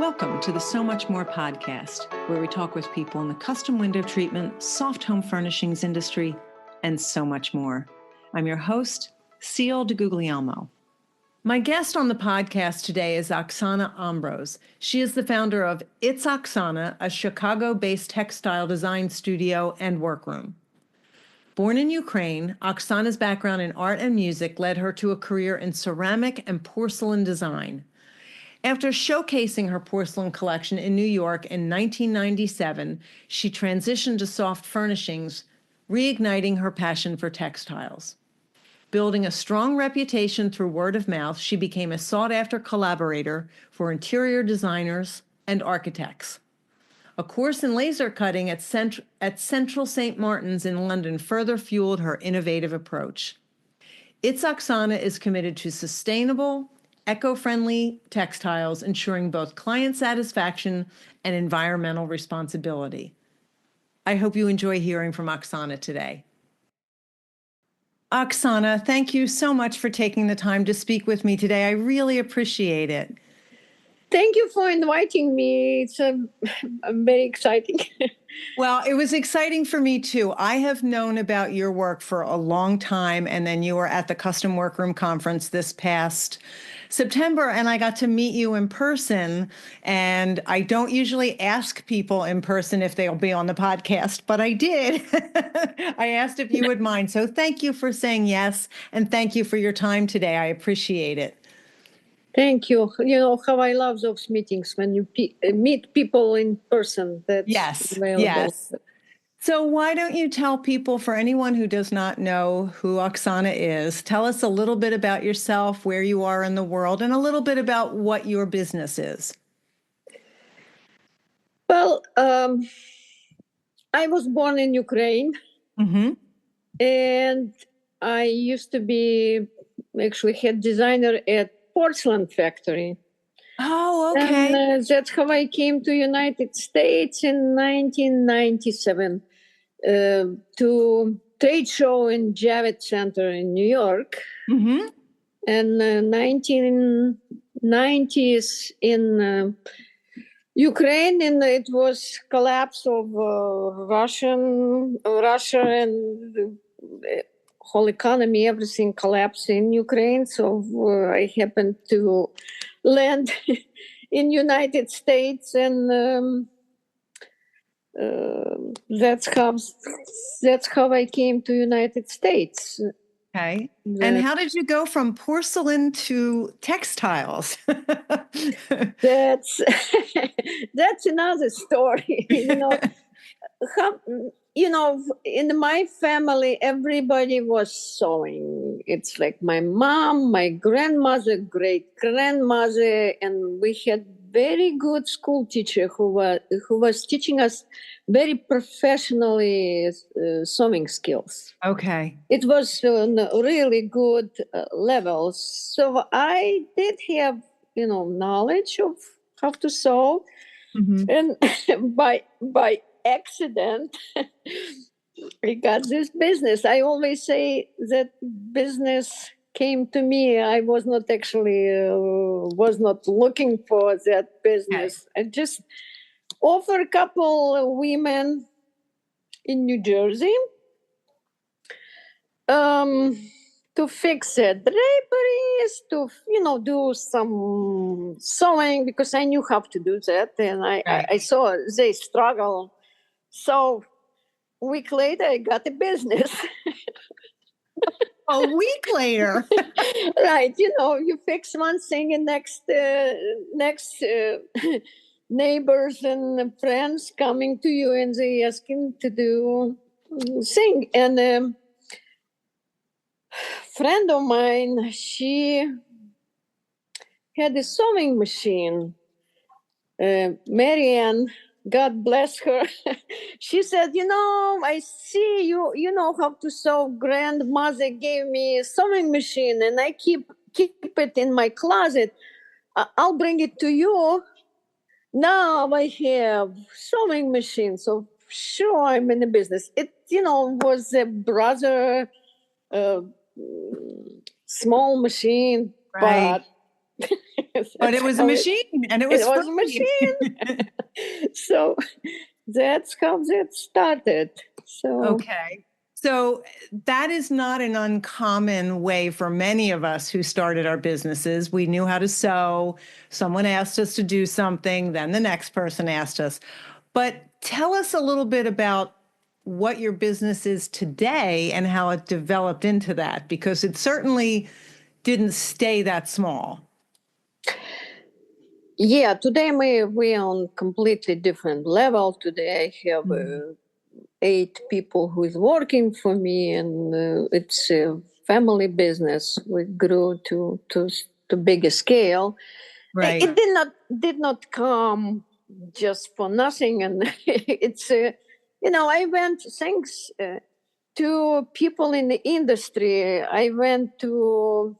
Welcome to the So Much More podcast, where we talk with people in the custom window treatment, soft home furnishings industry, and so much more. I'm your host, Seal DeGuglielmo. My guest on the podcast today is Oksana Ambroz. She is the founder of It's Oksana, a Chicago-based textile design studio and workroom. Born in Ukraine, Oksana's background in art and music led her to a career in ceramic and porcelain design. After showcasing her porcelain collection in New York in 1997, she transitioned to soft furnishings, reigniting her passion for textiles. Building a strong reputation through word of mouth, she became a sought-after collaborator for interior designers and architects. A course in laser cutting at Central St. Martin's in London further fueled her innovative approach. It's Oksana is committed to sustainable, eco-friendly textiles, ensuring both client satisfaction and environmental responsibility. I hope you enjoy hearing from Oksana today. Oksana, thank you so much for taking the time to speak with me today. I really appreciate it. Thank you for inviting me. It's very exciting. Well, it was exciting for me too. I have known about your work for a long time, and then you were at the Custom Workroom Conference this past September, and I got to meet you in person. And I don't usually ask people in person if they'll be on the podcast, but I did. I asked if you would mind. So thank you for saying yes, and thank you for your time today. I appreciate it. Thank you. You know how I love those meetings when you meet people in person. Yes. So why don't you tell people, for anyone who does not know who Oksana is, tell us a little bit about yourself, where you are in the world, and a little bit about what your business is. Well, I was born in Ukraine, and I used to be actually head designer at porcelain factory. Oh, okay. And that's how I came to United States in 1997 to trade show in Javits Center in New York. And 1990s in Ukraine, and it was collapse of Russia and the whole economy, everything collapsed in Ukraine. So I happened to land in United States, and that's how I came to United States. Okay. And how did you go from porcelain to textiles? That's another story. In my family, everybody was sewing. It's like my mom, my grandmother, great-grandmother, and we had very good school teacher who was teaching us very professionally sewing skills. Okay. It was on a really good level. So I did have, knowledge of how to sew. And by accident, I got this business. I always say that business came to me. I was not looking for that business. Okay. I just offered a couple of women in New Jersey to fix it, draperies, to do some sewing, because I knew how to do that, and I saw they struggle. So a week later, I got a business. A week later. Right. You fix one thing, and next neighbors and friends coming to you, and they asking to do thing. And a friend of mine, she had a sewing machine. Marianne, God bless her. She said, I see you know how to sew. Grandmother gave me a sewing machine, and I keep it in my closet. I'll bring it to you. Now I have sewing machine. So sure, I'm in the business. It, was a brother, small machine, but But it was a machine, and it was a machine. So that's how that started. So okay. So that is not an uncommon way for many of us who started our businesses. We knew how to sew. Someone asked us to do something, then the next person asked us. But tell us a little bit about what your business is today and how it developed into that, because it certainly didn't stay that small. yeah, today we're on completely different level. Today I have 8 people who is working for me, and it's a family business. We grew to bigger scale. Right. It did not come just for nothing, and it's I went thanks to people in the industry. I went to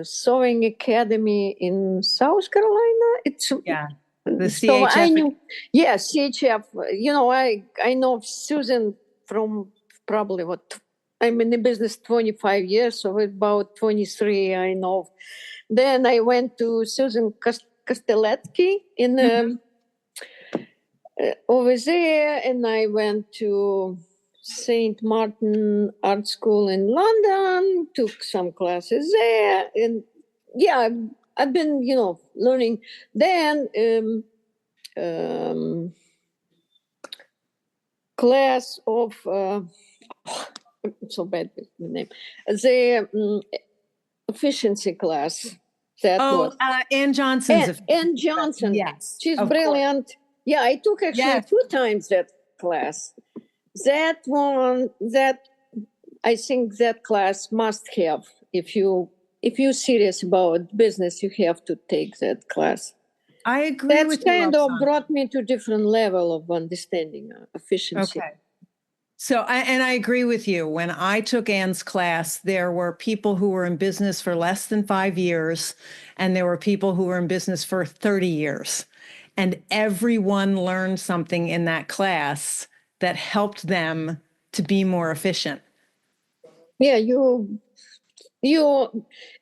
sewing academy in South Carolina. It's Yeah. The so I CHF. knew, yeah, CHF. I know Susan from probably I'm in the business 25 years, so about 23 I know. Then I went to Susan Castelletki in over there, and I went to St. Martin Art School in London, took some classes there, and yeah, I've been learning. Then class of so bad with the name, the efficiency class. That was Ann Johnson's. Ann Johnson. Yes, She's of brilliant. course. Yeah, I took actually 2 times that class. That one, that I think that class must have. If you're serious about business, you have to take that class. I agree with you. That kind of Oksana. brought me to different level of understanding efficiency. Okay. So, I agree with you. When I took Ann's class, there were people who were in business for less than 5 years, and there were people who were in business for 30 years. And everyone learned something in that class that helped them to be more efficient. Yeah,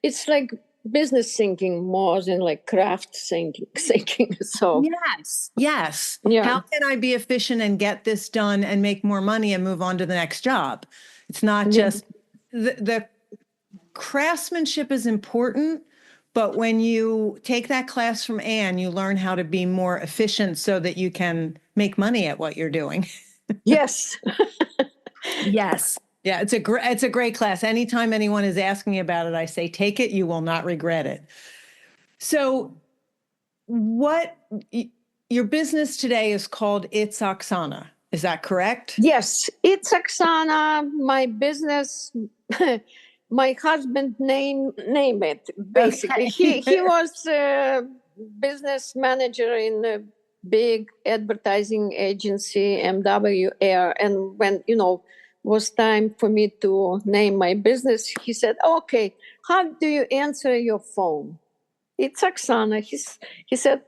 it's like business thinking more than like craft thinking. So yes. yeah. How can I be efficient and get this done and make more money and move on to the next job? It's not just the craftsmanship is important, but when you take that class from Anne, you learn how to be more efficient so that you can make money at what you're doing. Yes. Yes. Yeah, it's a great class. Anytime anyone is asking me about it, I say, take it, you will not regret it. So your business today is called It's Oksana. Is that correct? Yes, it's Oksana. My business, my husband name it. Basically, Okay. he was a business manager in a big advertising agency, MWR. And when was time for me to name my business, he said, "Okay, how do you answer your phone?" It's Oksana. He said,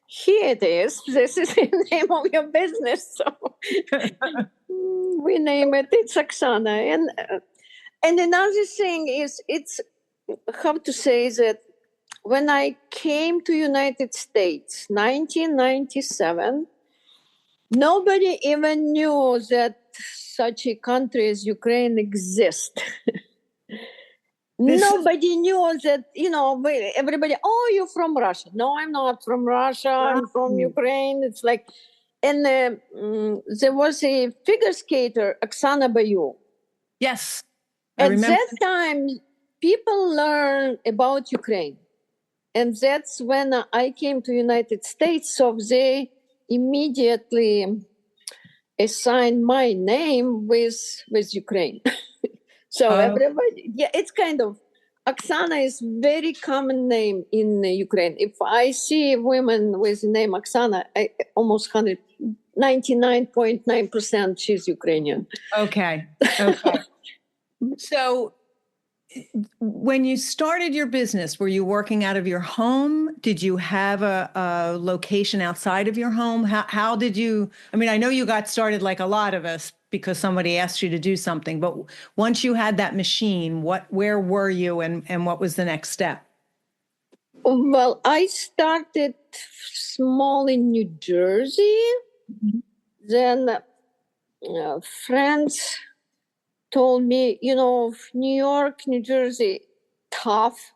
"Here it is. This is the name of your business." So we name it. It's Oksana. And another thing is, it's how to say that when I came to United States, 1997, nobody even knew that such a country as Ukraine exists. Nobody knew that, everybody, oh, you're from Russia. No, I'm not from Russia. I'm from Ukraine. It's like, and there was a figure skater, Oksana Bayu. Yes. At that time, people learned about Ukraine. And that's when I came to United States. So they immediately assigned my name with Ukraine. So everybody, it's kind of, Oksana is very common name in Ukraine. If I see women with the name Oksana, almost 99.9% she's Ukrainian. Okay. So when you started your business, were you working out of your home? Did you have a location outside of your home? How did you, I know you got started like a lot of us because somebody asked you to do something, but once you had that machine, where were you and what was the next step? Well, I started small in New Jersey. Mm-hmm. Then friends told me, New York, New Jersey, tough,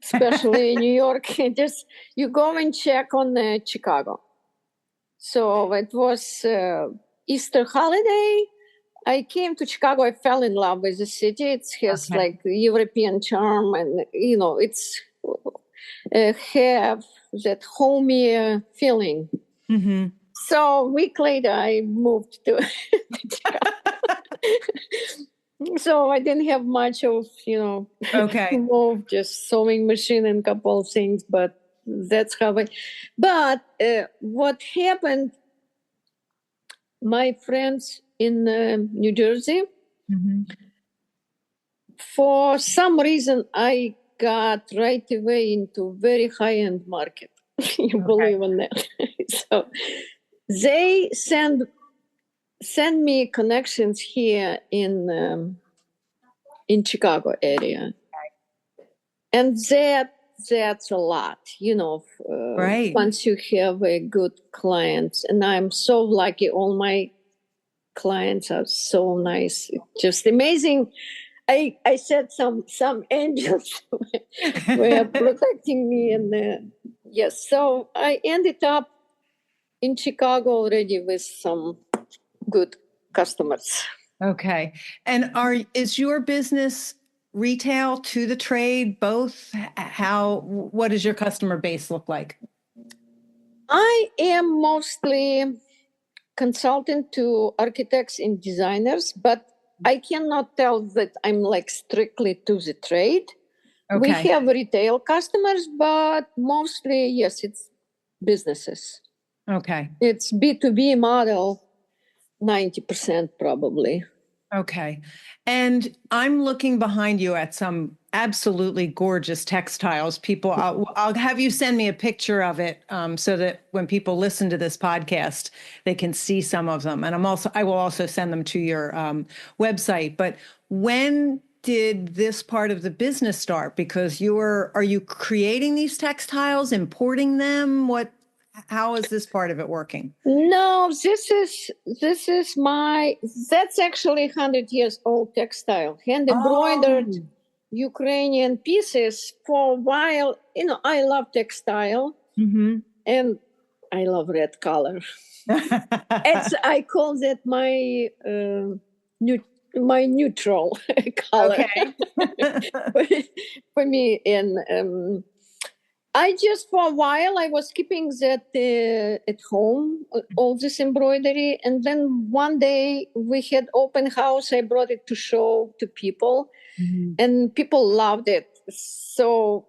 especially in New York. Just you go and check on Chicago. So it was Easter holiday. I came to Chicago. I fell in love with the city. It has like European charm, and it's have that homey feeling. Mm-hmm. So a week later, I moved to Chicago. So I didn't have much of, move, just sewing machine and a couple of things, but that's how But what happened, my friends in New Jersey, mm-hmm. for some reason, I got right away into very high-end market. You believe in that? So they send me connections here in Chicago area, and that's a lot, right? Once you have a good clients, and I'm so lucky. All my clients are so nice, just amazing. I said some angels were protecting me, and yes, so I ended up in Chicago already with some good customers. Okay. And is your business retail to the trade, both? What does your customer base look like? I am mostly consultant to architects and designers, but I cannot tell that I'm like strictly to the trade. Okay. We have retail customers, but mostly, yes, it's businesses. Okay. It's B2B model, 90% probably. Okay. And I'm looking behind you at some absolutely gorgeous textiles. People, I'll have you send me a picture of it so that when people listen to this podcast, they can see some of them. And I will also send them to your website. But when did this part of the business start? Because are you creating these textiles, importing them? How is this part of it working? No, that's actually 100 years old textile, hand embroidered Ukrainian pieces. For a while, I love textile, mm-hmm. and I love red color. I call that my neutral color. Okay. for me. And I just, for a while, I was keeping that at home, all this embroidery. And then one day we had open house. I brought it to show to people, mm-hmm. and people loved it. So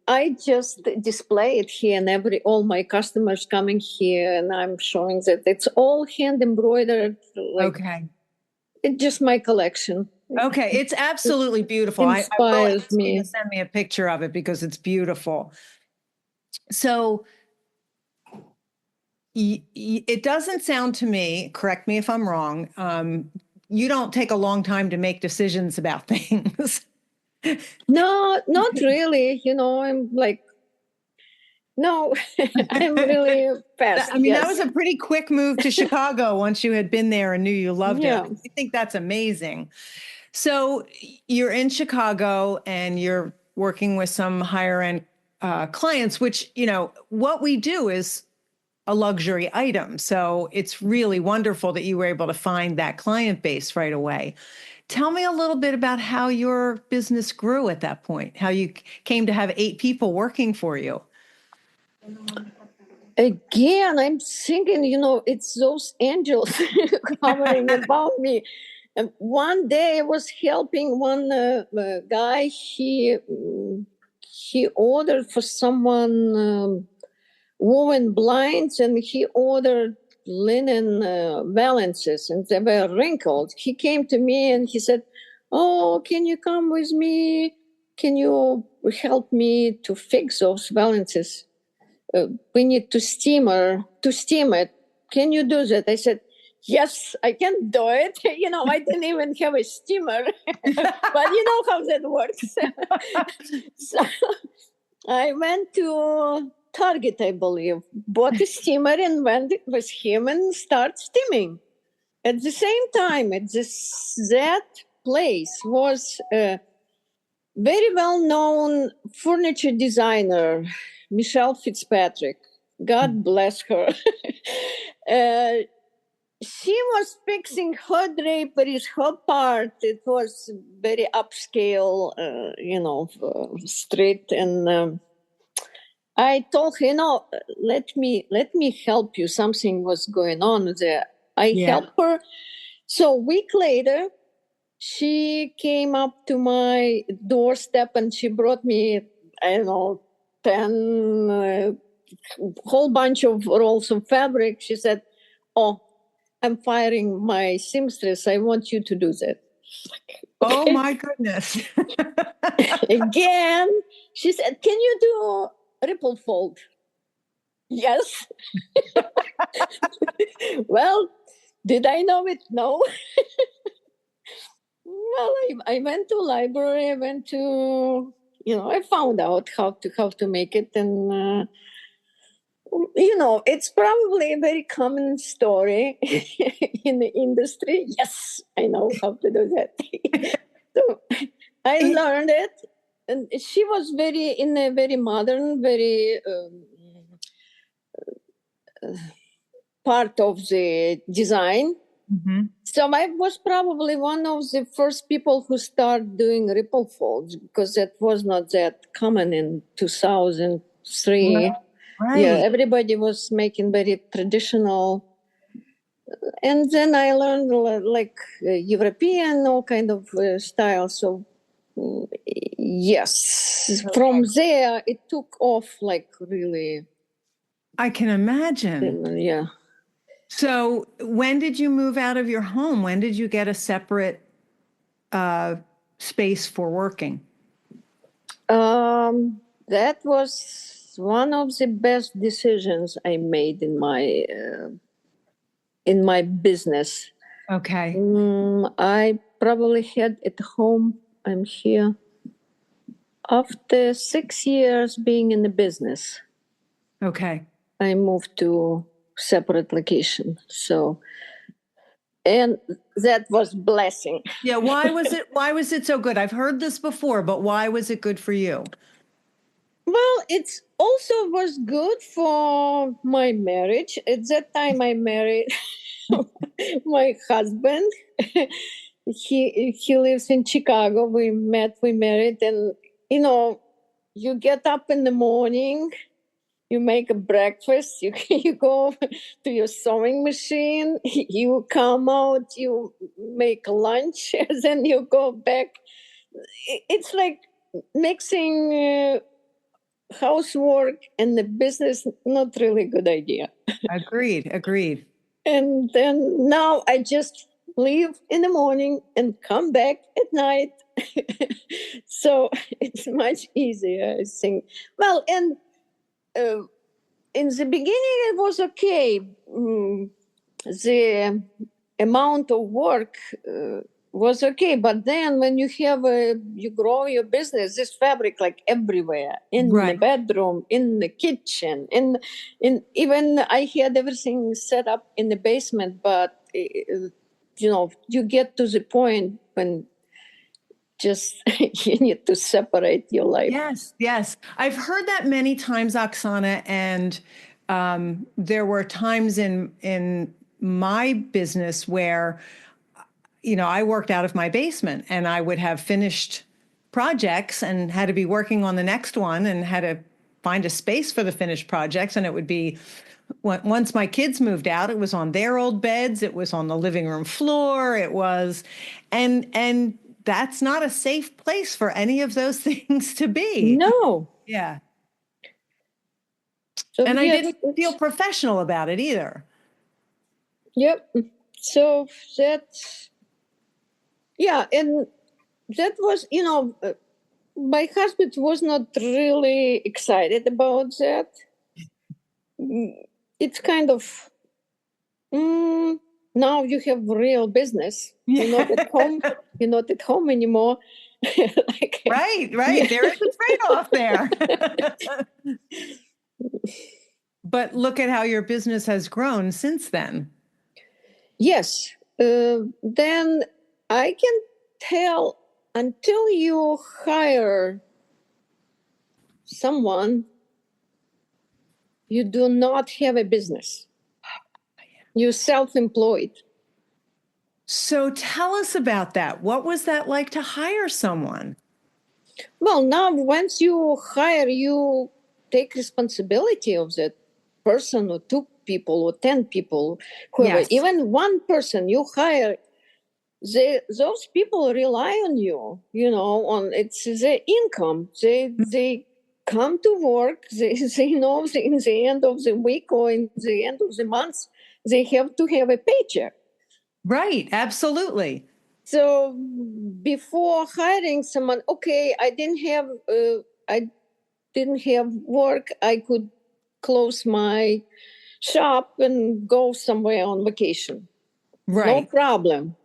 I just display it here, and all my customers coming here, and I'm showing that it's all hand embroidered. Okay. It's just my collection. Okay, it's absolutely beautiful. I will ask you to send me a picture of it because it's beautiful. So it doesn't sound to me, correct me if I'm wrong, you don't take a long time to make decisions about things. No, not really. I'm like, no, I'm really fast. I mean, yes. That was a pretty quick move to Chicago once you had been there and knew you loved it. I think that's amazing. So you're in Chicago and you're working with some higher end clients, which, what we do is a luxury item. So it's really wonderful that you were able to find that client base right away. Tell me a little bit about how your business grew at that point, how you came to have 8 people working for you. Again, I'm thinking, it's those angels hovering about me. And one day I was helping one guy. He ordered for someone woven blinds, and he ordered linen valances, and they were wrinkled. He came to me and he said, "Oh, can you come with me? Can you help me to fix those valances? We need to steam it. Can you do that?" I said, "Yes, I can do it." I didn't even have a steamer, but you know how that works. So I went to Target, I believe, bought a steamer and went with him and start steaming. At the same time, that place was a very well-known furniture designer, Michelle Fitzpatrick. God bless her. She was fixing her draperies, her part. It was very upscale, street. And I told her, let me help you. Something was going on there. I helped her. So a week later, she came up to my doorstep and she brought me, 10, whole bunch of rolls of fabric. She said, "Oh, I'm firing my seamstress. I want you to do that." Oh my goodness. Again, she said, "Can you do ripple fold?" Yes. Well, did I know it? No. Well, I went to library. I went to, I found out how to make it. And, it's probably a very common story in the industry. Yes, I know how to do that. So I learned it. And she was in a very modern, very part of the design. Mm-hmm. So I was probably one of the first people who started doing ripple folds because that was not that common in 2003. Right. Yeah, everybody was making very traditional. And then I learned like European, all kind of styles. So yes, from there it took off like really. I can imagine. Yeah. So when did you move out of your home? When did you get a separate space for working? That was one of the best decisions I made in my business. Okay. I probably had at home, I'm here, after 6 years being in the business. Okay. I moved to separate location. So, and that was blessing. Yeah. Why was it so good? I've heard this before, but why was it good for you? Well, it also was good for my marriage. At that time, I married my husband. He lives in Chicago. We married, and you get up in the morning, you make a breakfast, you go to your sewing machine, you come out, you make lunch, and then you go back. It's like mixing housework and the business, not really good idea. Agreed. And then now I just leave in the morning and come back at night. So it's much easier, I think. Well, and in the beginning it was okay. The amount of work was okay, but then when you grow your business, this fabric like everywhere, in the bedroom, in the kitchen, in even I had everything set up in the basement, but you get to the point when just you need to separate your life. Yes. I've heard that many times, Oksana, and there were times in my business where I worked out of my basement and I would have finished projects and had to be working on the next one and had to find a space for the finished projects. And it would be, once my kids moved out, it was on their old beds. It was on the living room floor. It was, and that's not a safe place for any of those things to be. No. Yeah. So and I didn't feel professional about it either. Yep. So and that was, my husband was not really excited about that. It's kind of, now you have real business. You're not at home. You're not at home anymore. Right. Yeah. There is a trade-off there. But look at how your business has grown since then. Yes. Then I can tell, until you hire someone, you do not have a business. You're self-employed. So tell us about that. What was that like to hire someone? Well, now once you hire, you take responsibility of that person, or 2 people or 10 people, whoever. Yes. Even one person you hire, those people rely on you, on it's their income. They come to work, they know in the end of the week or in the end of the month, they have to have a paycheck. Right. Absolutely. So before hiring someone, okay, I didn't have work. I could close my shop and go somewhere on vacation. Right. No problem,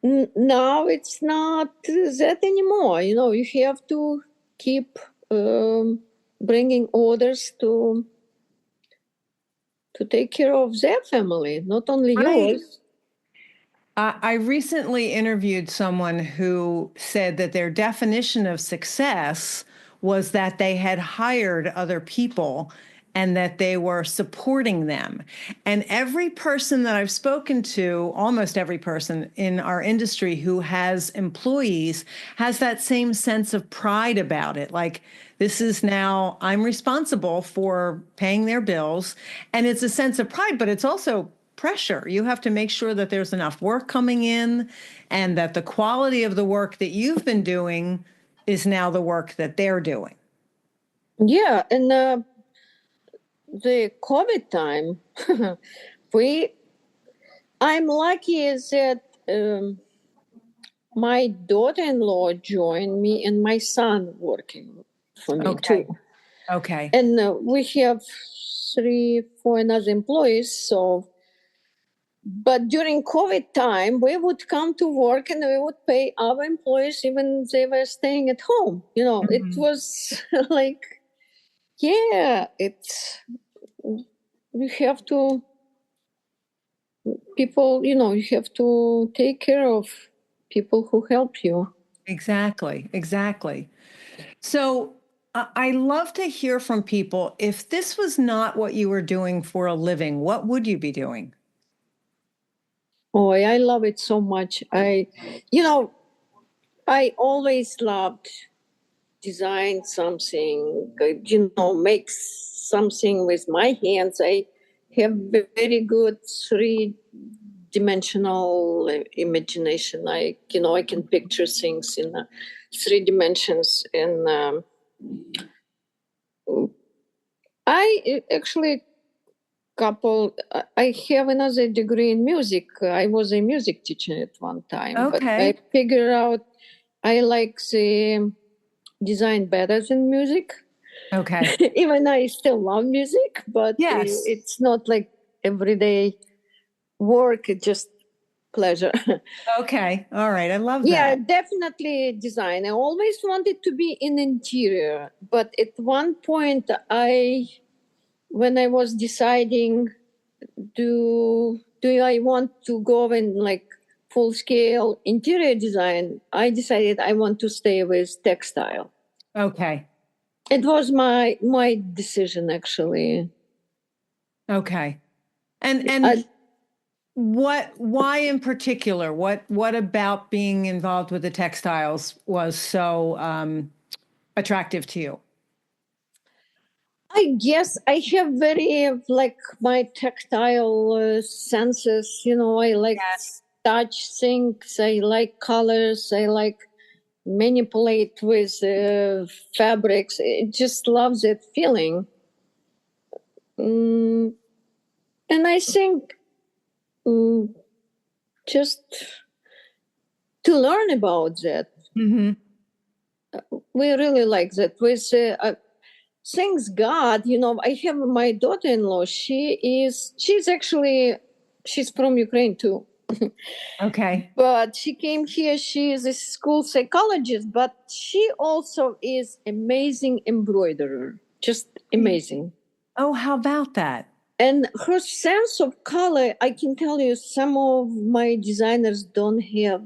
Now it's not that anymore. You have to keep bringing orders to take care of their family, not only Right. yours. I recently interviewed someone who said that their definition of success was that they had hired other people and that they were supporting them. And every person that I've spoken to, almost every person in our industry who has employees, has that same sense of pride about it. Like, this is now, I'm responsible for paying their bills. And it's a sense of pride, but it's also pressure. You have to make sure that there's enough work coming in and that the quality of the work that you've been doing is now the work that they're doing. Yeah, and the COVID time, I'm lucky that my daughter-in-law joined me and my son working for me too. Okay. And we have 3-4 another employees. So, but during COVID time, we would come to work and we would pay our employees even they were staying at home. It was like, yeah, you have to, people, you have to take care of people who help you. Exactly. So I love to hear from people. If this was not what you were doing for a living, what would you be doing? Oh, I love it so much. I always loved design something, make something with my hands. I have very good three-dimensional imagination. I can picture things in 3 dimensions. And I actually I have another degree in music. I was a music teacher at one time, but I figured out I like the design better than music. Okay. Even I still love music, but Yes. it's not like everyday work. It's just pleasure. Okay. All right. I love Yeah, that. definitely design. I always wanted to be in interior, but at one point when I was deciding, do I want to go in like full scale interior design, I decided I want to stay with textile. Okay. It was my decision, actually. Okay. And why in particular? What about being involved with the textiles was so attractive to you? I guess I have very like my tactile senses. I like touch things. I like colors. I like manipulate with fabrics. It just loves that feeling. And I think just to learn about that, we really like that. With thanks God, I have my daughter-in-law. She's from Ukraine too. Okay. But she came here. She is a school psychologist, but she also is amazing embroiderer. Just amazing. Oh, how about that? And her sense of color, I can tell you, some of my designers don't have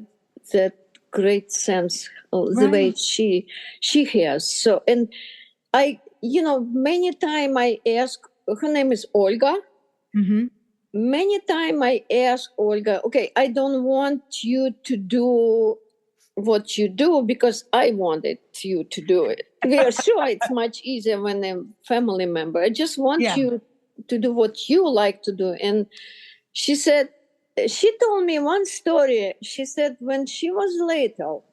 that great sense of the way Right. she has. So, and I, many time I ask. Her name is Olga. Mm-hmm. Many time I ask Olga, okay, I don't want you to do what you do because I wanted you to do it. We are sure it's much easier when a family member. I just want Yeah. you to do what you like to do. And she said, she told me one story. She said when she was little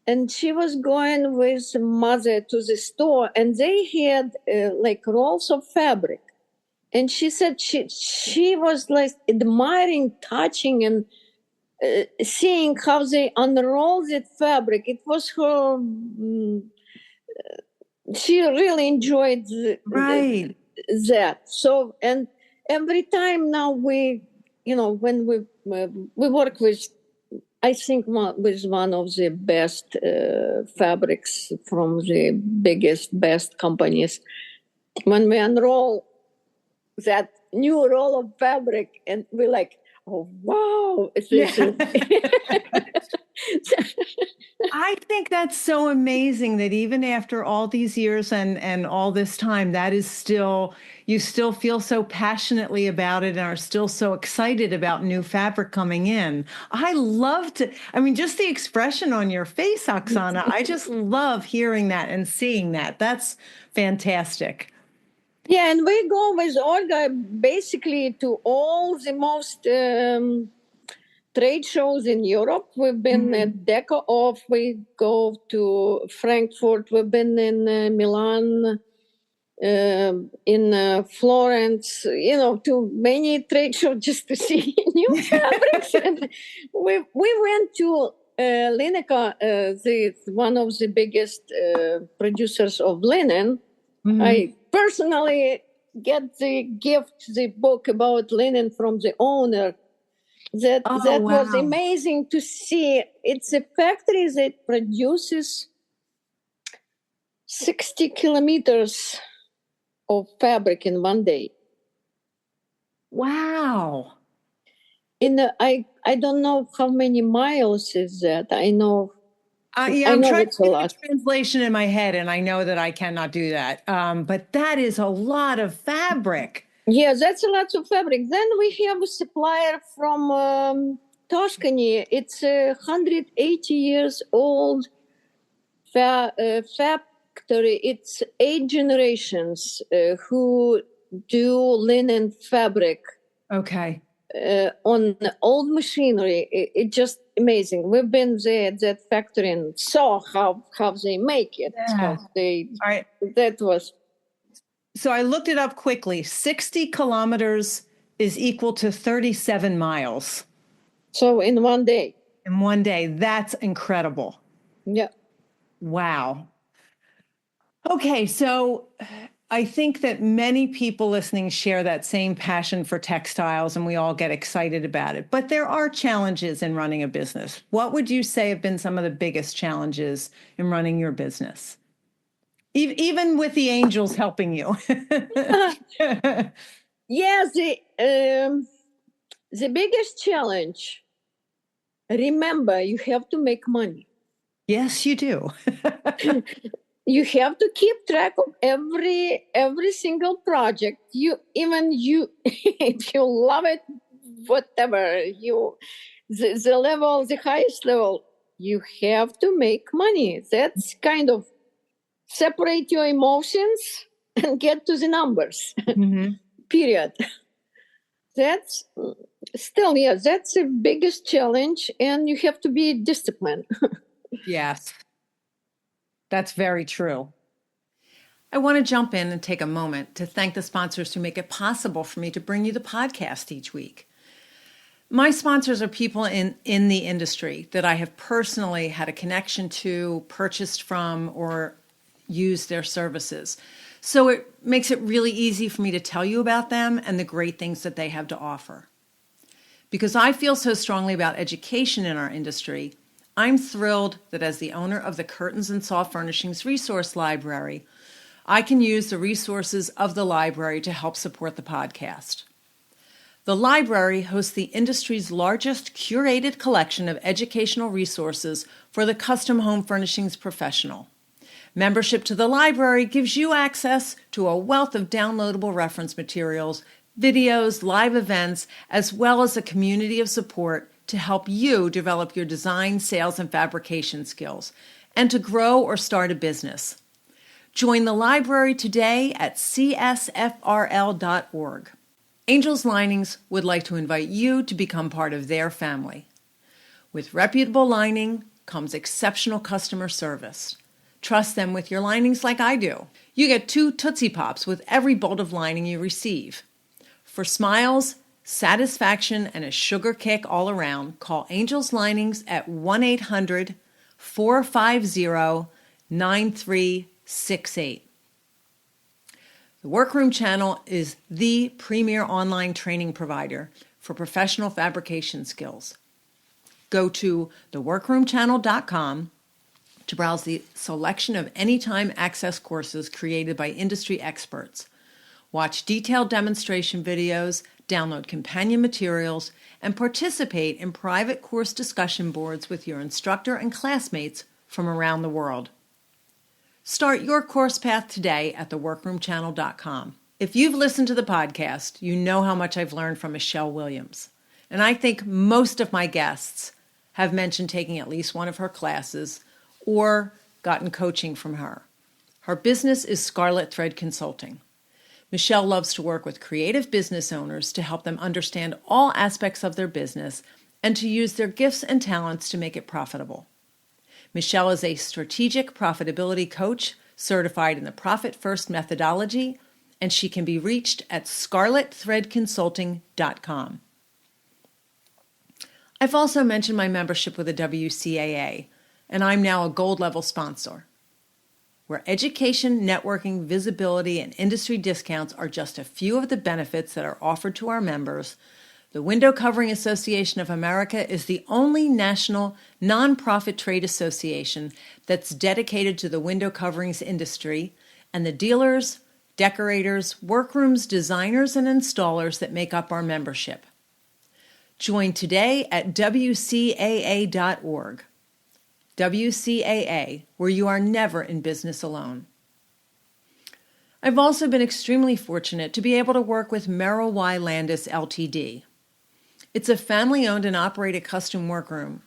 and she was going with mother to the store and they had like rolls of fabric. And she said she was like admiring, touching, and seeing how they unroll that fabric. It was her. She really enjoyed Right. that. So, and every time now when we work with, I think with one of the best fabrics from the biggest, best companies. When we unroll that new roll of fabric and we're like, oh wow, I think that's so amazing that even after all these years and all this time, that is still, you still feel so passionately about it and are still so excited about new fabric coming in. I love to, I mean, just the expression on your face, Oksana, I just love hearing that and seeing that. That's fantastic. Yeah, and we go with Olga basically to all the most trade shows in Europe. We've been at Deco Off. We go to Frankfurt. We've been in Milan, in Florence. To many trade shows just to see new fabrics. And we went to Lineca, one of the biggest producers of linen. Mhm. I personally get the book about linen from the owner. That Oh, was wow. amazing to see. It's a factory that produces 60 kilometers of fabric in one day. Wow. I don't know how many miles is that. I know Yeah, I I'm know trying to it's a do lot. the translation in my head, and I know that I cannot do that. But that is a lot of fabric. Yeah, that's a lot of fabric. Then we have a supplier from Tuscany. It's a 180 years old factory. It's 8 generations who do linen fabric Okay. on old machinery. It's just amazing. We've been there at that factory and saw how they make it. Yeah. All right. That was. So I looked it up quickly. 60 kilometers is equal to 37 miles So in one day. in one day. That's incredible. Yeah. Wow. Okay, so I think that many people listening share that same passion for textiles and we all get excited about it. But there are challenges in running a business. What would you say have been some of the biggest challenges in running your business? Even with the angels helping you. Yeah, the biggest challenge, remember, you have to make money. Yes, you do. You have to keep track of every single project. If you love it, whatever the level, the highest level, you have to make money. That's kind of separate your emotions and get to the numbers. Mm-hmm. Period. That's still, yeah, that's the biggest challenge, and you have to be disciplined. Yes, that's very true. I want to jump in and take a moment to thank the sponsors who make it possible for me to bring you the podcast each week. My sponsors are people in the industry that I have personally had a connection to, purchased from, or used their services. So it makes it really easy for me to tell you about them and the great things that they have to offer. Because I feel so strongly about education in our industry, I'm thrilled that as the owner of the Curtains and Soft Furnishings Resource Library, I can use the resources of the library to help support the podcast. The library hosts the industry's largest curated collection of educational resources for the custom home furnishings professional. Membership to the library gives you access to a wealth of downloadable reference materials, videos, live events, as well as a community of support to help you develop your design, sales, and fabrication skills, and to grow or start a business. Join the library today at csfrl.org. Angels Linings would like to invite you to become part of their family. With reputable lining comes exceptional customer service. Trust them with your linings like I do. You get 2 Tootsie Pops with every bolt of lining you receive. For smiles, satisfaction, and a sugar kick all around, call Angels Linings at 1-800-450-9368. The Workroom Channel is the premier online training provider for professional fabrication skills. Go to theworkroomchannel.com to browse the selection of anytime access courses created by industry experts. Watch detailed demonstration videos, download companion materials, and participate in private course discussion boards with your instructor and classmates from around the world. Start your course path today at theworkroomchannel.com. If you've listened to the podcast, you know how much I've learned from Michelle Williams. And I think most of my guests have mentioned taking at least one of her classes or gotten coaching from her. Her business is Scarlet Thread Consulting. Michelle loves to work with creative business owners to help them understand all aspects of their business and to use their gifts and talents to make it profitable. Michelle is a strategic profitability coach certified in the Profit First methodology, and she can be reached at scarletthreadconsulting.com. I've also mentioned my membership with the WCAA, and I'm now a gold level sponsor, where education, networking, visibility, and industry discounts are just a few of the benefits that are offered to our members. The Window Covering Association of America is the only national nonprofit trade association that's dedicated to the window coverings industry and the dealers, decorators, workrooms, designers, and installers that make up our membership. Join today at WCAA.org. WCAA, where you are never in business alone. I've also been extremely fortunate to be able to work with Merrill Y. Landis Ltd. It's a family-owned and operated custom workroom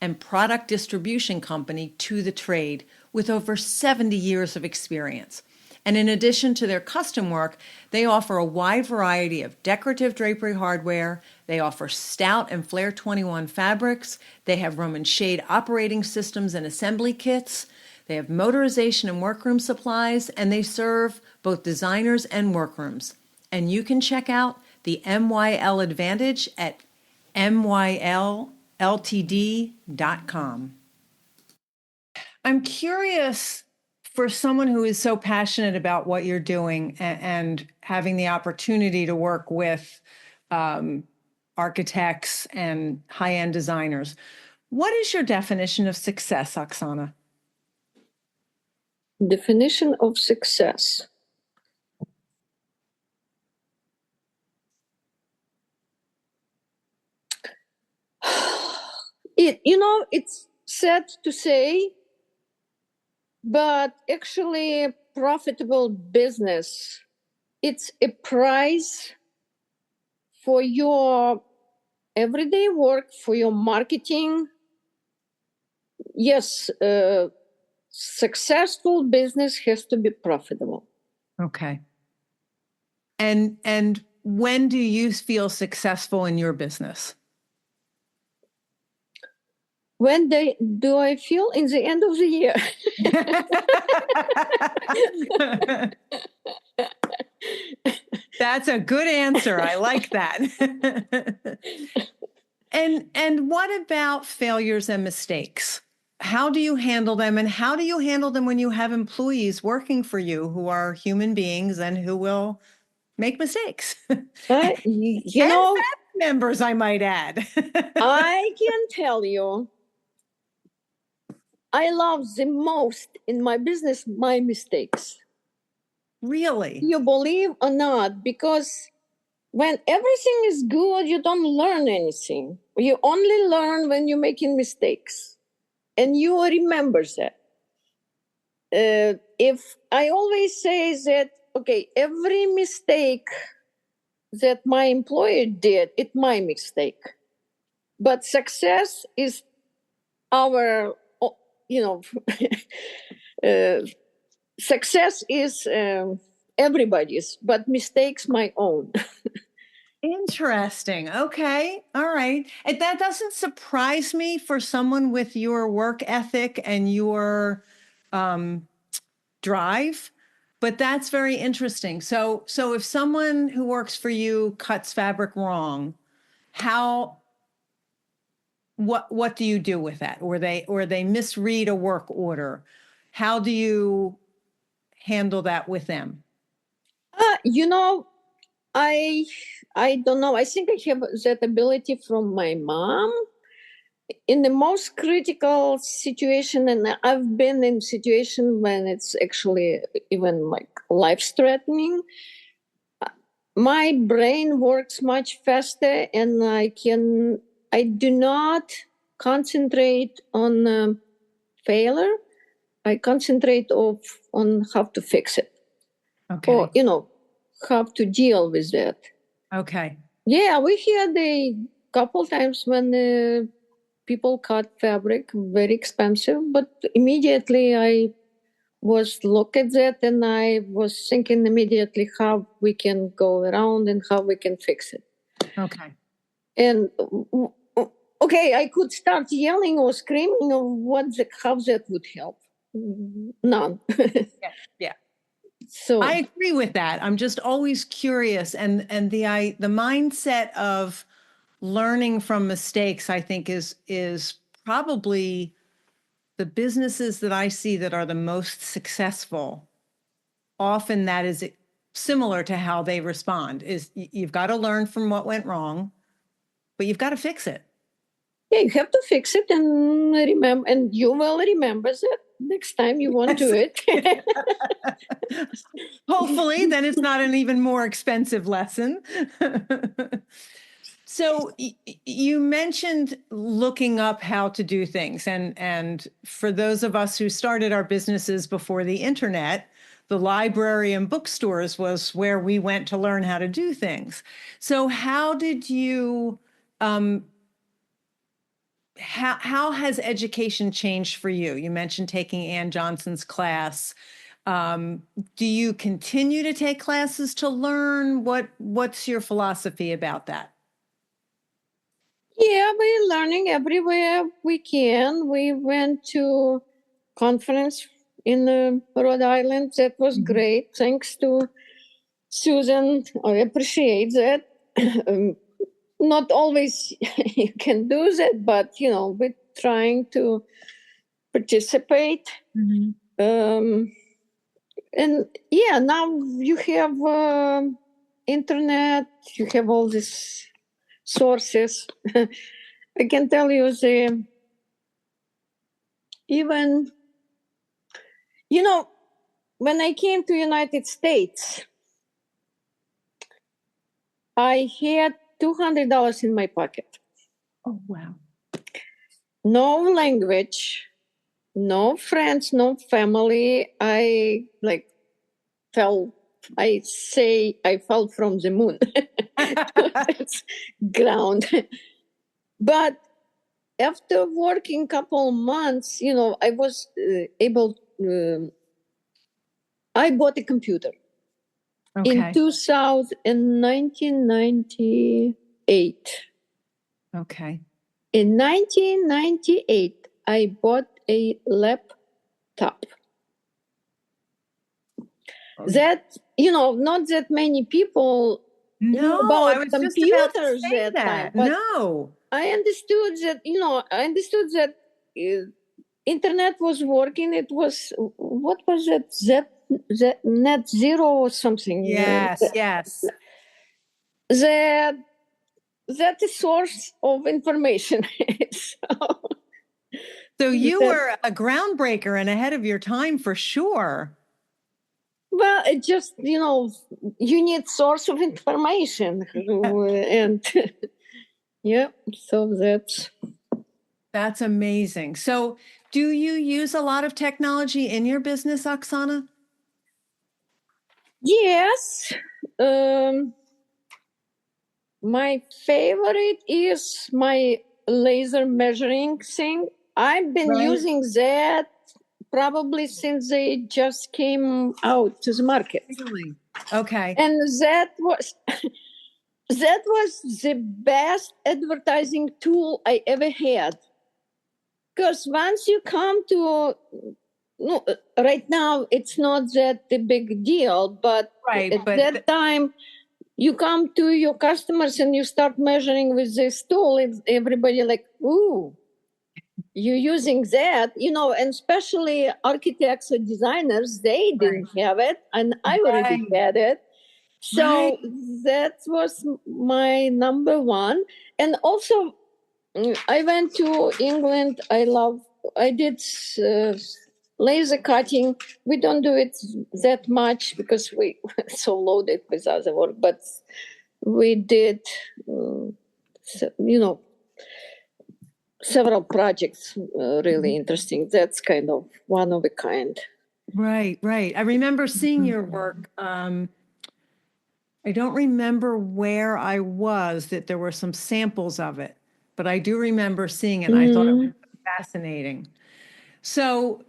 and product distribution company to the trade with over 70 years of experience. And in addition to their custom work, they offer a wide variety of decorative drapery hardware. They offer stout and flare 21 fabrics. They have Roman shade operating systems and assembly kits. They have motorization and workroom supplies, and they serve both designers and workrooms. And you can check out the MYL Advantage at mylltd.com. I'm curious, for someone who is so passionate about what you're doing and having the opportunity to work with architects and high-end designers, what is your definition of success, Oksana? Definition of success. It's sad to say, but actually profitable business, it's a price for your everyday work, for your marketing. Yes, successful business has to be profitable. Okay. And when do you feel successful in your business? When do I feel? In the end of the year. That's a good answer. I like that. And what about failures and mistakes? How do you handle them, and how do you handle them when you have employees working for you who are human beings and who will make mistakes? You know, members, I might add. I can tell you, I love the most in my business my mistakes. Really? You believe or not, because when everything is good, you don't learn anything. You only learn when you're making mistakes. And you remember that. If I always say that, okay, every mistake that my employer did, it's my mistake. But success is our, success is everybody's, but mistakes my own. Interesting. Okay. All right. And that doesn't surprise me for someone with your work ethic and your drive, but that's very interesting. So if someone who works for you cuts fabric wrong, what do you do with that? Or they misread a work order? How do you handle that with them? I don't know. I think I have that ability from my mom. In the most critical situation, and I've been in situation when it's actually even like life-threatening, my brain works much faster, and I do not concentrate on failure. I concentrate on how to fix it. Okay. Or, how to deal with that. Okay. Yeah, we had a couple times when people cut fabric, very expensive, but immediately I was look at that and I was thinking immediately how we can go around and how we can fix it. Okay. And okay, I could start yelling or screaming or how that would help. None. Yeah. So I agree with that. I'm just always curious, and the mindset of learning from mistakes, I think, is probably the businesses that I see that are the most successful. Often that is similar to how they respond. Is you've got to learn from what went wrong, but you've got to fix it. Yeah, you have to fix it and remember, and you will remember that next time you won't do it. Hopefully, then it's not an even more expensive lesson. So you mentioned looking up how to do things, and for those of us who started our businesses before the internet, the library and bookstores was where we went to learn how to do things. So how did you how has education changed for you? You mentioned taking Ann Johnson's class. Do you continue to take classes to learn? What's your philosophy about that? Yeah, we're learning everywhere we can. We went to conference in Rhode Island. That was great. Thanks to Susan. I appreciate that. Not always you can do that, but we're trying to participate. And yeah, now you have internet. You have all these sources. I can tell you even when I came to United States, I had $200 in my pocket. Oh, wow. No language, no friends, no family. I fell from the moon. That's ground. But after working a couple months, I was able. I bought a computer in 1998. Okay. In 1998, I bought a laptop. That, not that many people knew about computers that time. But no. I understood that, internet was working. It was, what was it? That net zero or something. Yes. That that's a source of information. So you were a groundbreaker and ahead of your time for sure. Well, it just, you need source of information. And yeah, so That's amazing. So do you use a lot of technology in your business, Oksana? yes. My favorite is my laser measuring thing. I've been using that probably since they just came out to the market. Really? Okay. And that was the best advertising tool I ever had. Because once you come to, right now it's not that the big deal, but at that time you come to your customers and you start measuring with this tool, everybody like, ooh, you're using that, and especially architects or designers, they didn't have it, and I already had it. So that was my number one. And also, I went to England. I did laser cutting. We don't do it that much because we so loaded with other work, but we did, several projects really interesting. That's kind of one of a kind. Right. I remember seeing your work. I don't remember where I was that there were some samples of it, but I do remember seeing it. And I thought it was fascinating. So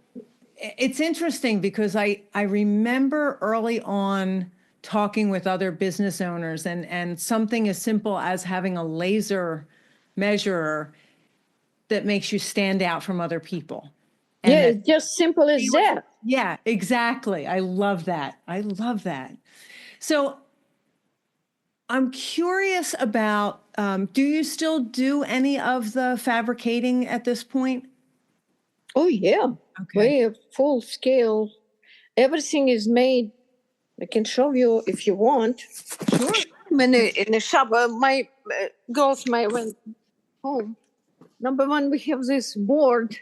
it's interesting because I remember early on talking with other business owners and something as simple as having a laser measurer that makes you stand out from other people. And it's just simple as that. Yeah, exactly. I love that. So I'm curious about, do you still do any of the fabricating at this point? Oh, yeah. Okay. We're full scale. Everything is made. I can show you if you want. Sure. In the shop, my girls went home. Number one, we have this board.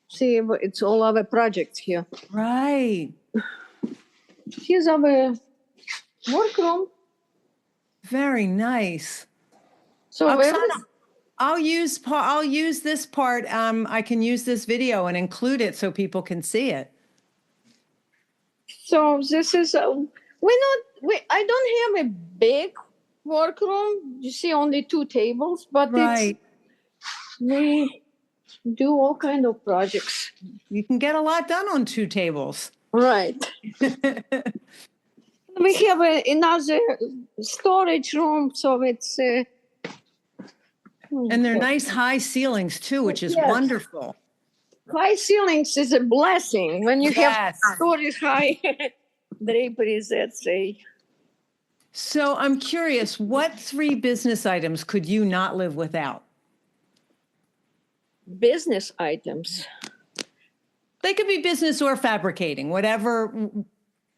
See, it's all our projects here. Right. Here's our workroom. Very nice. So Oksana, I'll use this part. I can use this video and include it so people can see it. So this is I don't have a big workroom. You see only 2 tables, but we do all kind of projects. You can get a lot done on 2 tables. Right. We have another storage room, so it's and they're nice high ceilings too, which is wonderful. High ceilings is a blessing when you have storage high draperies, let's say. So I'm curious, what 3 business items could you not live without? Business items. They could be business or fabricating, whatever.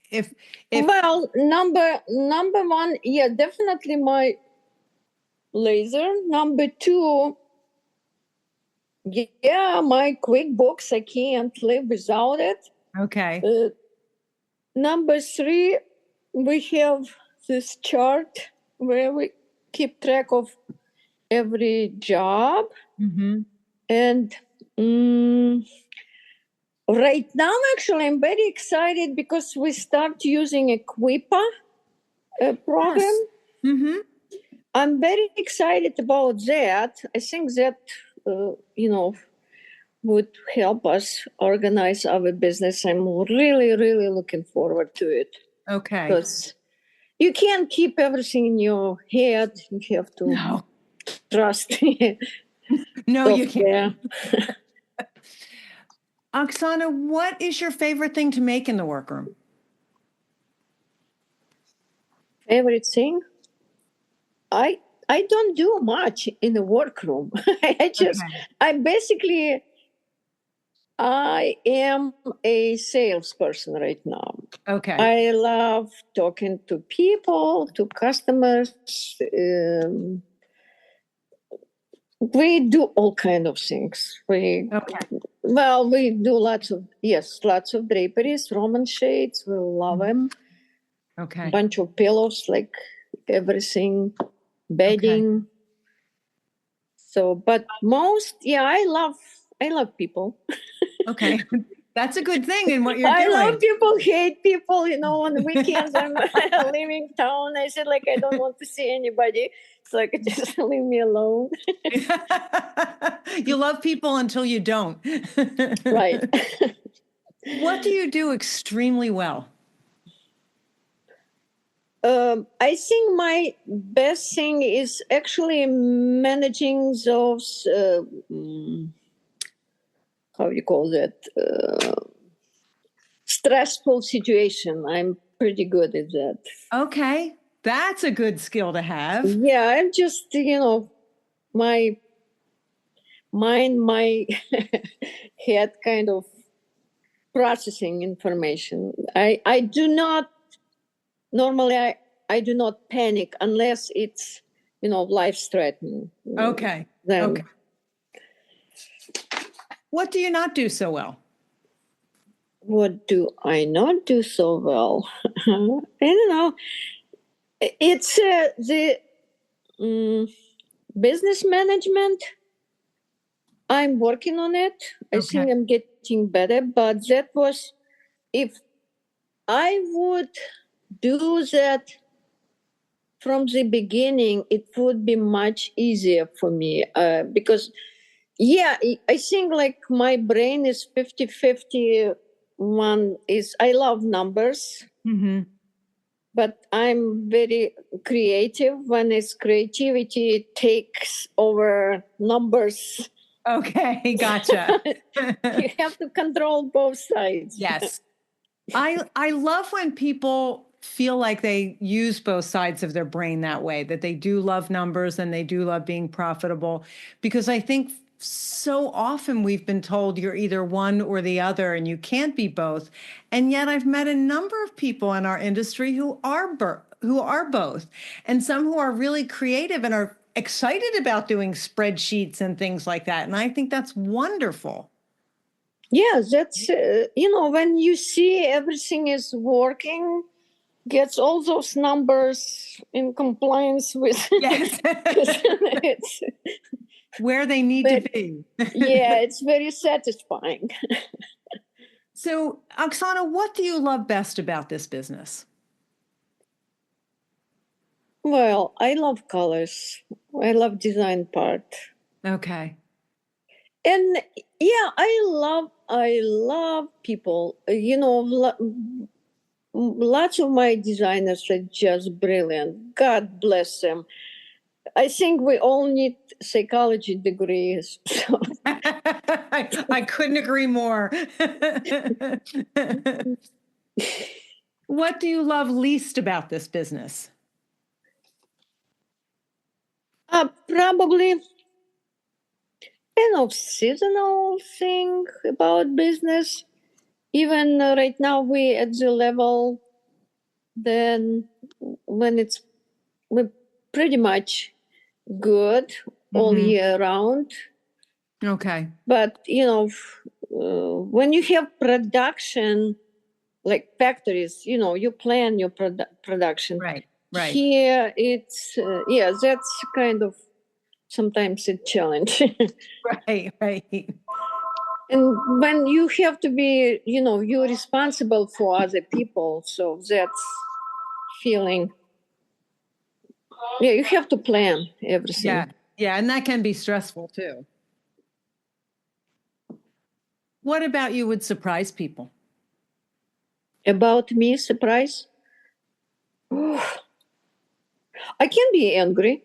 If well, number one, definitely my laser. Number 2, my QuickBooks. I can't live without it. Okay. Number 3, we have this chart where we keep track of every job. Mm-hmm. And right now, actually, I'm very excited because we start using a Quipa program. Yes. Mm-hmm. I'm very excited about that. I think that, would help us organize our business. I'm really, really looking forward to it. Okay. Because you can't keep everything in your head. You have to trust. No, you can't. Oksana, what is your favorite thing to make in the workroom? Favorite thing? I don't do much in the workroom. I am a salesperson right now. Okay. I love talking to people, to customers. We do all kind of things. We do lots of draperies, Roman shades. We love them. Okay. Bunch of pillows, like everything, bedding. Okay. So, but most, I love people. Okay. That's a good thing in what you're I doing. love people, hate people. On the weekends I'm leaving town. I said, like, I don't want to see anybody. It's like, just leave me alone. You love people until you don't. Right. What do you do extremely well? I think my best thing is actually managing those, how do you call that? Stressful situation. I'm pretty good at that. Okay. That's a good skill to have. Yeah, I'm just, my mind, my head kind of processing information. I do not, normally I do not panic unless it's, life threatening. Okay. Then, Okay. What do you not do so well? what do I not do so well? I don't know. It's the business management. I'm working on it. I think I'm getting better, but that was, if I would do that from the beginning, it would be much easier for me because, I think like my brain is 50-50. One is, I love numbers, but I'm very creative. When it's creativity, it takes over numbers. Okay, gotcha. You have to control both sides. Yes. I love when people feel like they use both sides of their brain that way, that they do love numbers and they do love being profitable, because I think so often we've been told you're either one or the other and you can't be both. And yet I've met a number of people in our industry who are both, and some who are really creative and are excited about doing spreadsheets and things like that. And I think that's wonderful. Yeah, that's, when you see everything is working, gets all those numbers in compliance with, Yes. it's, Where they need to be. yeah, it's very satisfying. So, Oksana, what do you love best about this business? Well, I love colors. I love design part. Okay. And I love people. Lots of my designers are just brilliant. God bless them. I think we all need psychology degrees. So. I couldn't agree more. What do you love least about this business? Probably, seasonal thing about business. Even right now, we at the level then when we're pretty much good all year round. Okay. But when you have production like factories, you plan your production. Right. Here it's that's kind of sometimes a challenge. Right. And when you have to be, you're responsible for other people, so that's feeling. Yeah, you have to plan everything. Yeah, and that can be stressful too. What about you would surprise people? About me, surprise? I can be angry,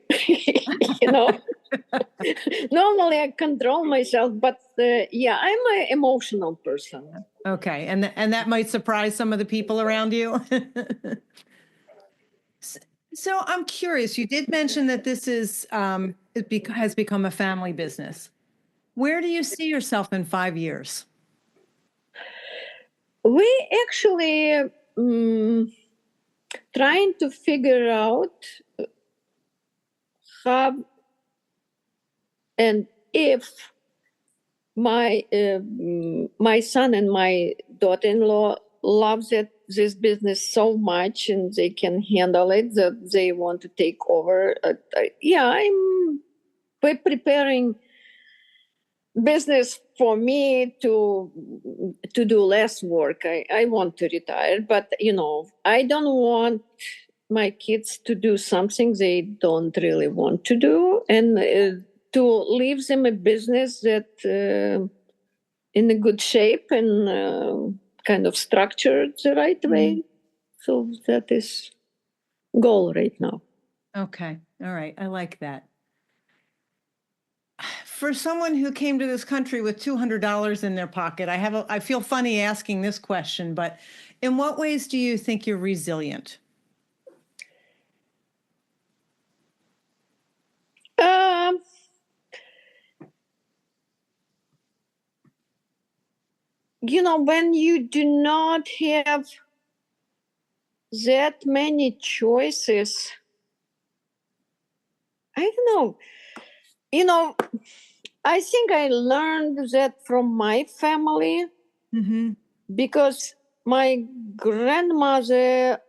Normally I control myself, but I'm an emotional person. Okay, and that might surprise some of the people around you. So I'm curious. You did mention that this has become a family business. Where do you see yourself in 5 years? We actually trying to figure out how And if my son and my daughter-in-law loves this business so much and they can handle it that they want to take over, I'm preparing business for me to do less work. I want to retire, but I don't want my kids to do something they don't really want to do, and to leave them a business that in a good shape and kind of structured the right way. So that is goal right now. Okay. All right. I like that. For someone who came to this country with $200 in their pocket, I feel funny asking this question, but in what ways do you think you're resilient? When you do not have that many choices, I don't know. I think I learned that from my family, because my grandmother,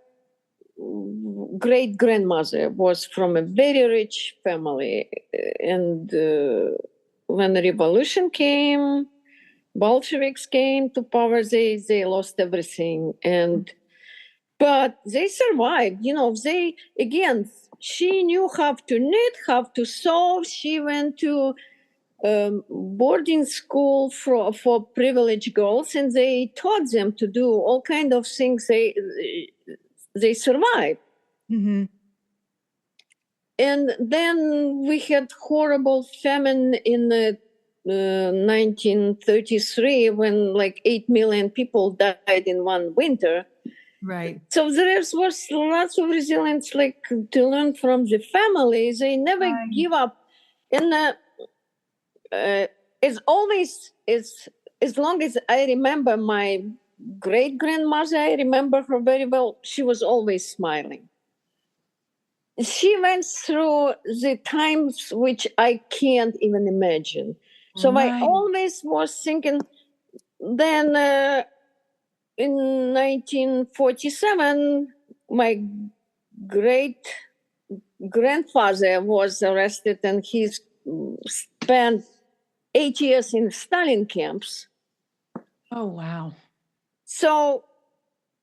great grandmother, was from a very rich family, and when the revolution came, Bolsheviks came to power, they lost everything, but they survived. She knew how to knit, how to sew. She went to boarding school for privileged girls, and they taught them to do all kind of things. They survived. And then we had horrible famine in 1933, when like 8 million people died in one winter. Right. So there was lots of resilience, like to learn from the family. They never give up. And it's always, as long as I remember my great grandmother, I remember her very well. She was always smiling. She went through the times which I can't even imagine. So I always was thinking. Then in 1947, my great grandfather was arrested, and he spent 8 years in Stalin camps. Oh, wow. So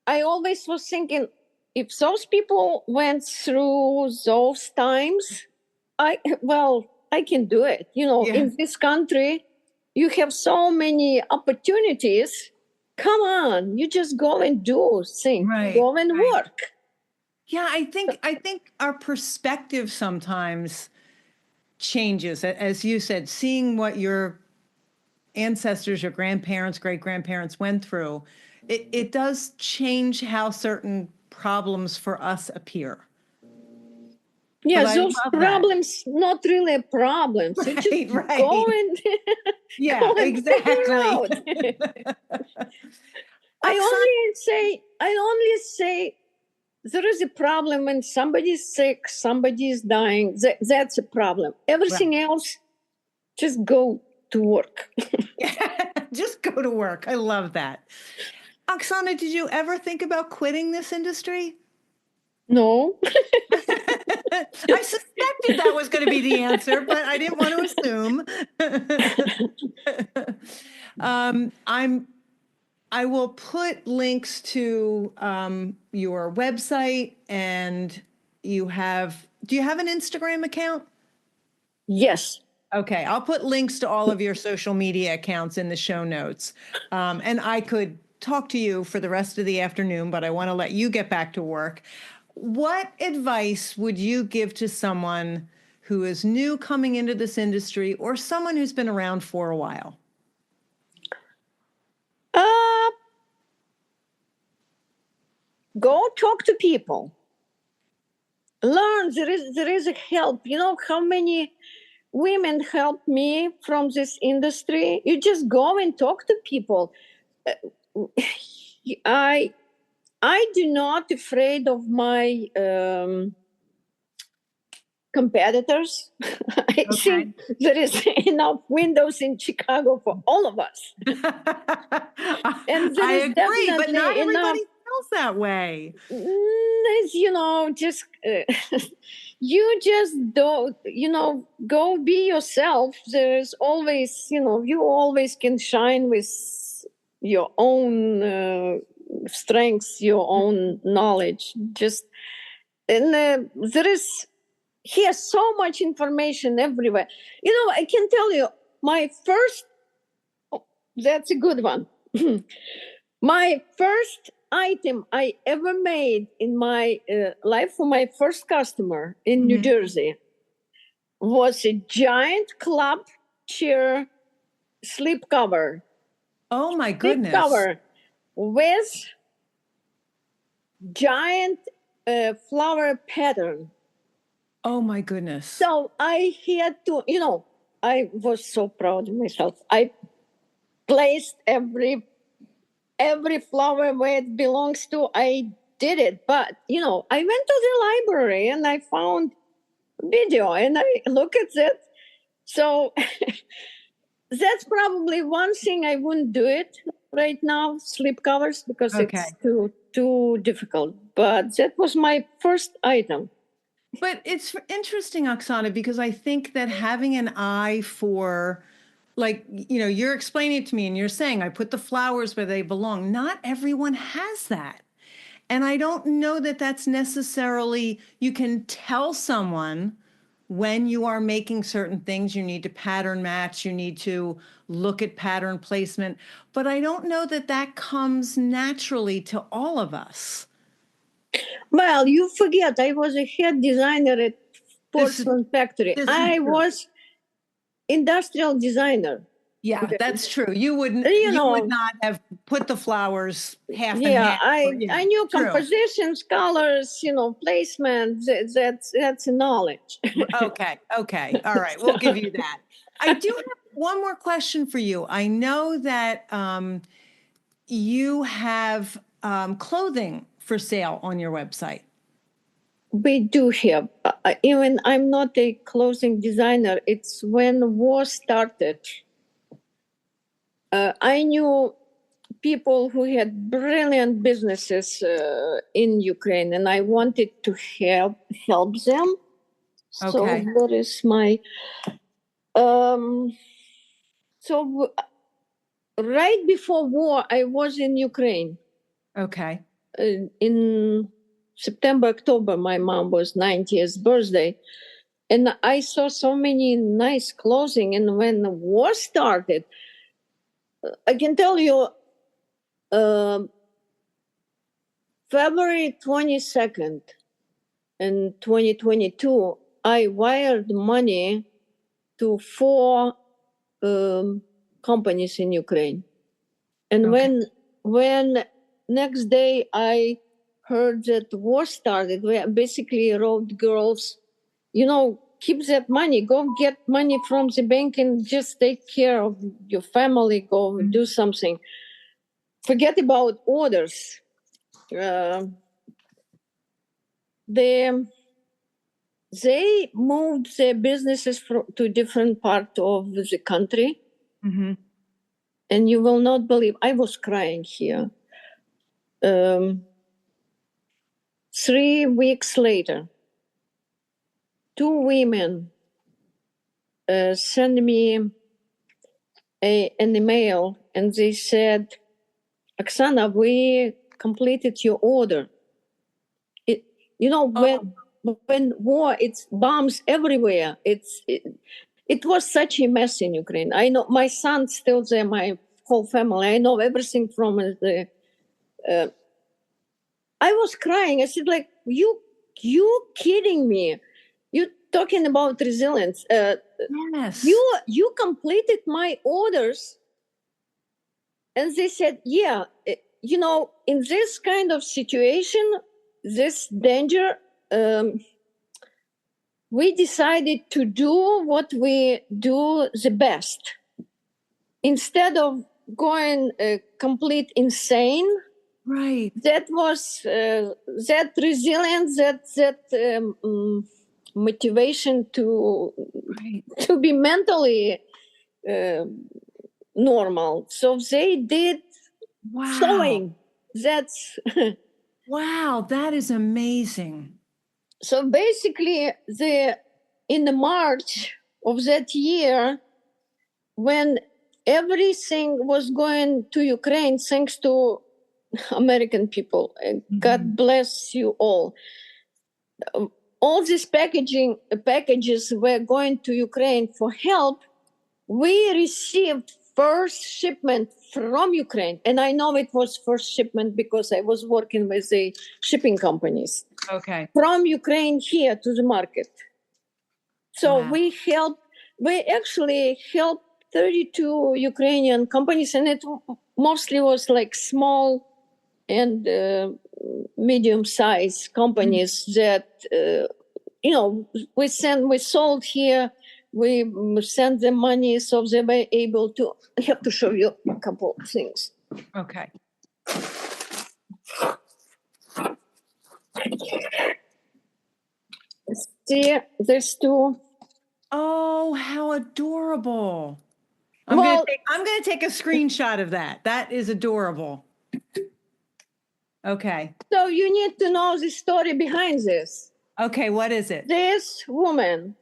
I always was thinking, if those people went through those times, I can do it. In this country, you have so many opportunities. Come on, you just go and do things. Go and work. Yeah, I think our perspective sometimes changes. As you said, seeing what your ancestors, your grandparents, great-grandparents went through, it does change how certain problems for us appear. Yeah, those problems not really problems. Right, you just go and go and exactly. I only say there is a problem when somebody's sick, somebody's dying. That's a problem. Everything else, just go to work. Just go to work. I love that. Oksana, did you ever think about quitting this industry? No. I suspected that was going to be the answer, but I didn't want to assume. I will put links to your website, and do you have an Instagram account? Yes. Okay, I'll put links to all of your social media accounts in the show notes. And I could talk to you for the rest of the afternoon, but I want to let you get back to work. What advice would you give to someone who is new coming into this industry, or someone who's been around for a while? Go talk to people. Learn. There is a help. You know how many women help me from this industry? You just go and talk to people. I do not afraid of my competitors. I think there is enough windows in Chicago for all of us. And there I is agree, but definitely not everybody enough. feels that way. Just you just don't, go be yourself. There's always, you always can shine with your own strengths, your own knowledge. And there is here so much information everywhere. I can tell you my first. Oh, that's a good one. My first item I ever made in my life for my first customer in New Jersey was a giant club chair slip cover. Oh my goodness. Slip cover with giant flower pattern. Oh my goodness. So I had to, I was so proud of myself. I placed every flower where it belongs to. I did it, but I went to the library and I found video and I look at it. So that's probably one thing I wouldn't do it right now, slip covers, because it's too difficult. But that was my first item. But it's interesting, Oksana, because I think that having an eye for, like, you're explaining it to me and you're saying, I put the flowers where they belong. Not everyone has that. And I don't know that that's necessarily, you can tell someone when you are making certain things, you need to pattern match, you need to look at pattern placement. But I don't know that that comes naturally to all of us. Well, you forget, I was a head designer at porcelain factory. I was industrial designer. Yeah, that's true. You would not have put the flowers half and half. I knew compositions, colors, placement. That's knowledge. Okay. All right. We'll give you that. I do have one more question for you. I know that you have clothing for sale on your website. We do have. Even I'm not a clothing designer. It's when war started. I knew people who had brilliant businesses in Ukraine, and I wanted to help them. So that is my. So right before war, I was in Ukraine. Okay. In September, October, my mom was 90th birthday. And I saw so many nice clothing. And when the war started, I can tell you, February 22nd in 2022, I wired money to 4 companies in Ukraine. And when next day I heard that the war started, we basically wrote girls, keep that money, go get money from the bank and just take care of your family, go do something. Forget about orders. They moved their businesses to different part of the country. Mm-hmm. And you will not believe, I was crying here. 3 weeks later, 2 women sent me an email and they said, Oksana, we completed your order. When war, it's bombs everywhere. It was such a mess in Ukraine. I know my son's still there, my whole family. I know everything from the. I was crying. I said, like, you kidding me? You talking about resilience? Yes. You completed my orders, and they said, yeah, in this kind of situation, this danger. We decided to do what we do the best. Instead of going complete insane, right? That was that resilience, that motivation to Right. to be mentally normal. So they did Wow. sewing. That's Wow, that is amazing. so basically in the March of that year, when everything was going to Ukraine, thanks to American people, and God bless you all. All these packages were going to Ukraine for help. We received first shipment from Ukraine, and I know it was first shipment because I was working with the shipping companies. Okay. From Ukraine here to the market. So Wow. we actually helped 32 Ukrainian companies, and it mostly was like small and medium-sized companies that, we sold here, we sent them money, so they were able to, I have to show you a couple of things. Okay. See, there's two. Oh, how adorable. I'm Well, gonna take a screenshot of that. That is adorable. Okay. so you need to know the story behind this. Okay, what is it? This woman,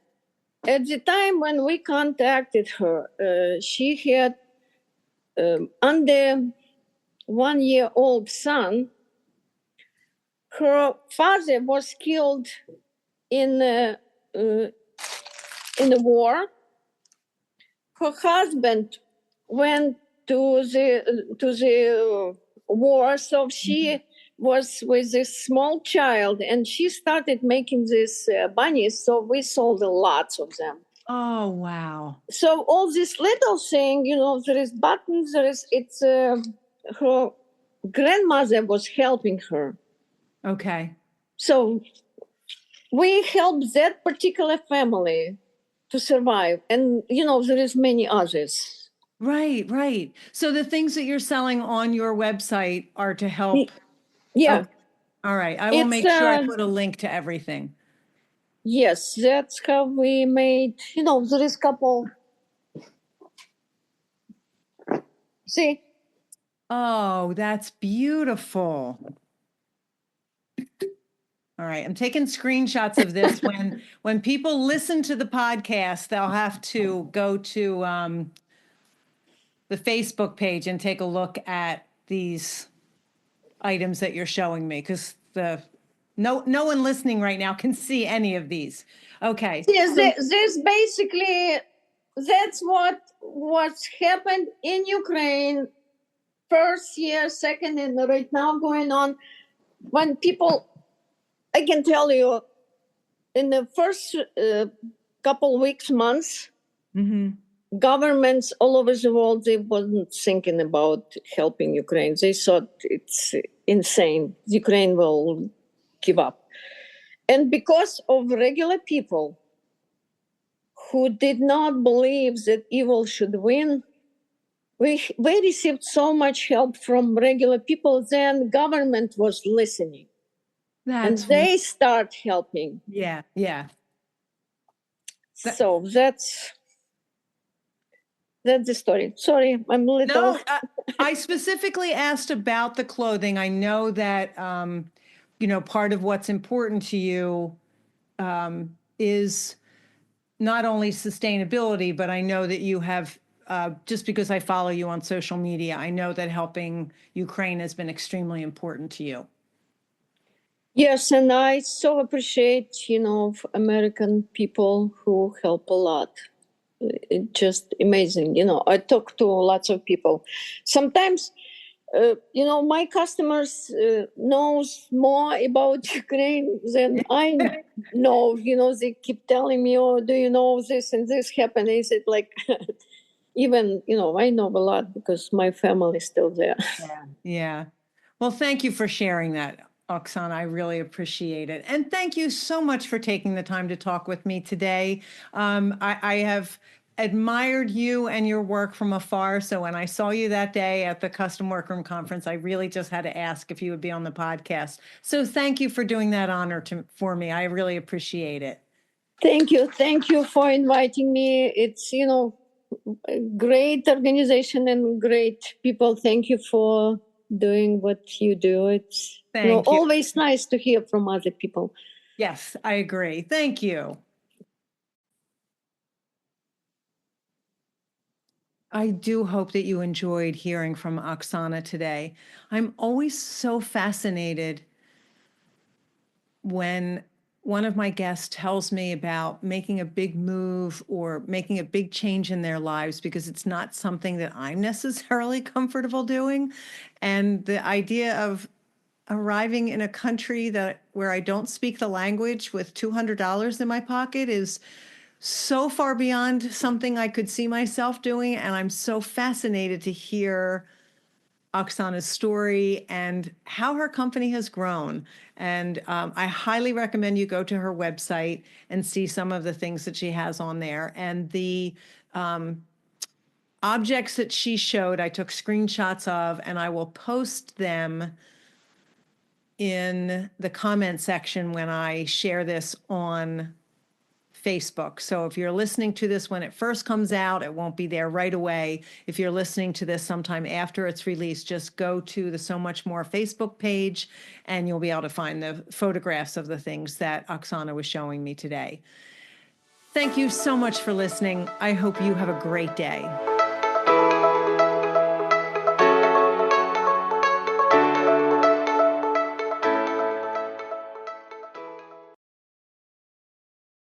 at the time when we contacted her, she had under 1-year-old son. Her father was killed in the war. Her husband went to the war, so she was with this small child, and she started making these bunnies. So we sold lots of them. Oh, wow. So all this little thing, there is buttons. Her grandmother was helping her. Okay. So we helped that particular family to survive, and there is many others. Right, right. So the things that you're selling on your website are to help. Yeah. Okay. All right. I will make sure I put a link to everything. Yes, that's how we made, there is a couple. See? Oh, that's beautiful. All right. I'm taking screenshots of this. When people listen to the podcast, they'll have to go to the Facebook page and take a look at these items that you're showing me, because no one listening right now can see any of these. Okay. Yes, this basically, that's what's happened in Ukraine. First year, second, and right now going on. When people, I can tell you, in the first couple weeks, months, governments all over the world, they wasn't thinking about helping Ukraine. They thought it's insane. Ukraine will give up. And because of regular people who did not believe that evil should win, we received so much help from regular people, then government was listening. And they start helping. Yeah, yeah. So that's the story. Sorry, I'm a little. No, I specifically asked about the clothing. I know that, part of what's important to you is not only sustainability, but I know that you have, just because I follow you on social media, I know that helping Ukraine has been extremely important to you. Yes, and I so appreciate, American people who help a lot. It's just amazing. I talk to lots of people. Sometimes, my customers knows more about Ukraine than I know. They keep telling me, "Oh, do you know this and this happened?" Is it like, even I know a lot because my family is still there. Yeah. Well, thank you for sharing that, Oksana. I really appreciate it. And thank you so much for taking the time to talk with me today. I have admired you and your work from afar. So when I saw you that day at the Custom Workroom Conference, I really just had to ask if you would be on the podcast. So thank you for doing that honor for me. I really appreciate it. Thank you. Thank you for inviting me. It's, a great organization and great people. Thank you for doing what you do. It's Thank you. always nice to hear from other people. Yes, I agree. Thank you. I do hope that you enjoyed hearing from Oksana today. I'm always so fascinated when one of my guests tells me about making a big move or making a big change in their lives, because it's not something that I'm necessarily comfortable doing. And the idea of arriving in a country where I don't speak the language with $200 in my pocket is so far beyond something I could see myself doing. And I'm so fascinated to hear Oksana's story and how her company has grown. And I highly recommend you go to her website and see some of the things that she has on there. And the objects that she showed, I took screenshots of, and I will post them in the comment section when I share this on Facebook. So if you're listening to this when it first comes out, it won't be there right away. If you're listening to this sometime after it's released, just go to the So Much More Facebook page and you'll be able to find the photographs of the things that Oksana was showing me today. Thank you so much for listening. I hope you have a great day.